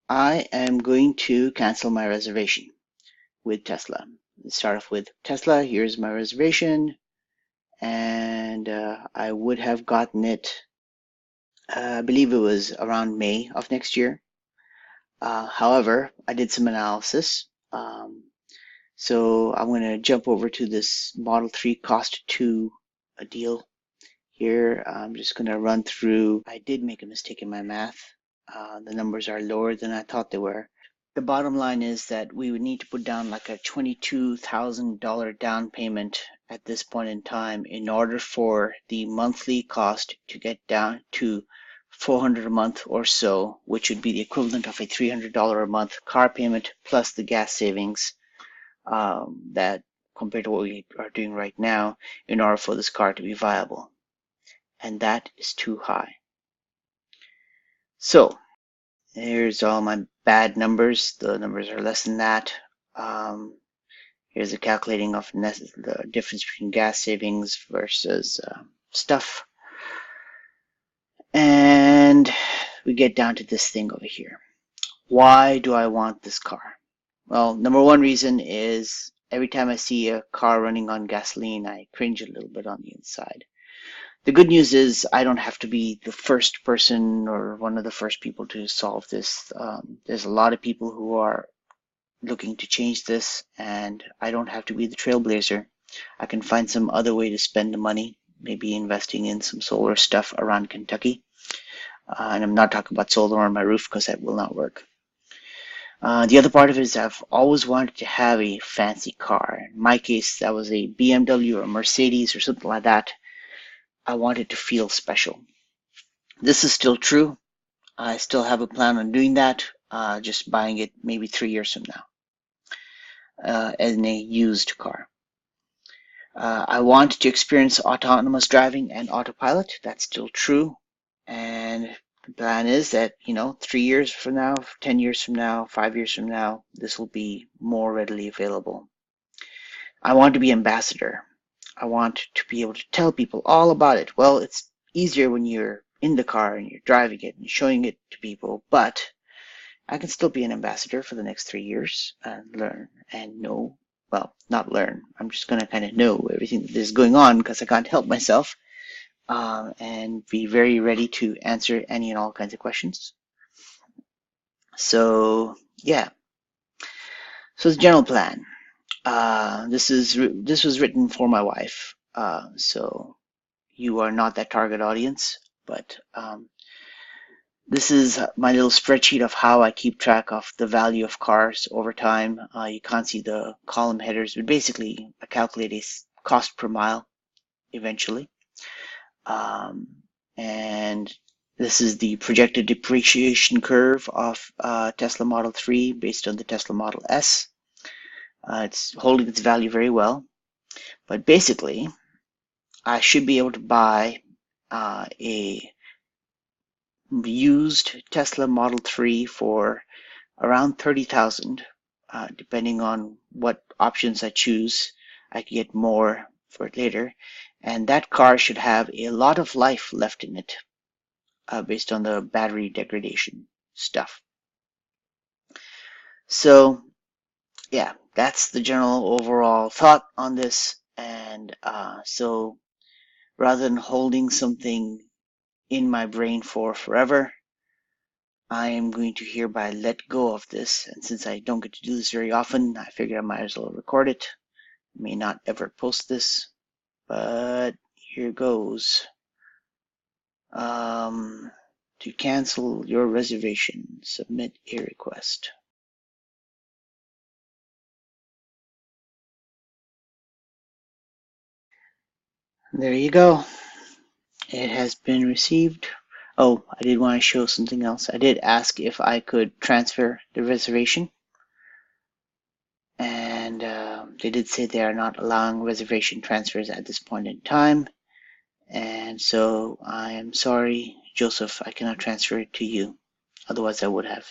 I am going to cancel my reservation with Tesla. Let's start off with Tesla. Here's my reservation, and I would have gotten it, I believe it was around May of next year. However, I did some analysis. So I'm going to jump over to this Model 3 cost to a deal here. I'm just going to run through. I did make a mistake in my math. The numbers are lower than I thought they were. The bottom line is that we would need to put down like a $22,000 down payment at this point in time in order for the monthly cost to get down to $400 a month or so, which would be the equivalent of a $300 a month car payment plus the gas savings that compared to what we are doing right now in order for this car to be viable. And that is too high. So here's all my bad numbers. The numbers are less than that. Here's the calculating of the difference between gas savings versus stuff. And we get down to this thing over here. Why do I want this car? Well, number one reason is every time I see a car running on gasoline, I cringe a little bit on the inside. The good news is I don't have to be the first person or one of the first people to solve this. There's a lot of people who are looking to change this, and I don't have to be the trailblazer. I can find some other way to spend the money, maybe investing in some solar stuff around Kentucky. And I'm not talking about solar on my roof because that will not work. The other part of it is I've always wanted to have a fancy car. In my case, that was a BMW or a Mercedes or something like that. I wanted to feel special. This is still true. I still have a plan on doing that, just buying it maybe 3 years from now as a used car. I want to experience autonomous driving and autopilot. That's still true. And the plan is that, 3 years from now, 10 years from now, 5 years from now, this will be more readily available. I want to be ambassador. I want to be able to tell people all about it. Well, it's easier when you're in the car and you're driving it and showing it to people, but I can still be an ambassador for the next 3 years and learn and know. Well, not learn. I'm just going to kind of know everything that is going on because I can't help myself, and be very ready to answer any and all kinds of questions. So, yeah. So the general plan. This was written for my wife, so you are not that target audience, but this is my little spreadsheet of how I keep track of the value of cars over time. You can't see the column headers, but basically I calculate a cost per mile eventually. And this is the projected depreciation curve of Tesla Model 3 based on the Tesla Model S. It's holding its value very well, but basically I should be able to buy a used Tesla Model 3 for around 30,000, depending on what options I choose. I could get more for it later, and that car should have a lot of life left in it, based on the battery degradation stuff. So yeah, that's the general overall thought on this. And so rather than holding something in my brain for forever, I am going to hereby let go of this. And since I don't get to do this very often, I figure I might as well record it. I may not ever post this, but here goes. To cancel your reservation, submit a request. There you go. It has been received. Oh, I did want to show something else. I did ask if I could transfer the reservation, and they did say they are not allowing reservation transfers at this point in time. And so I am sorry, Joseph, I cannot transfer it to you. Otherwise I would have.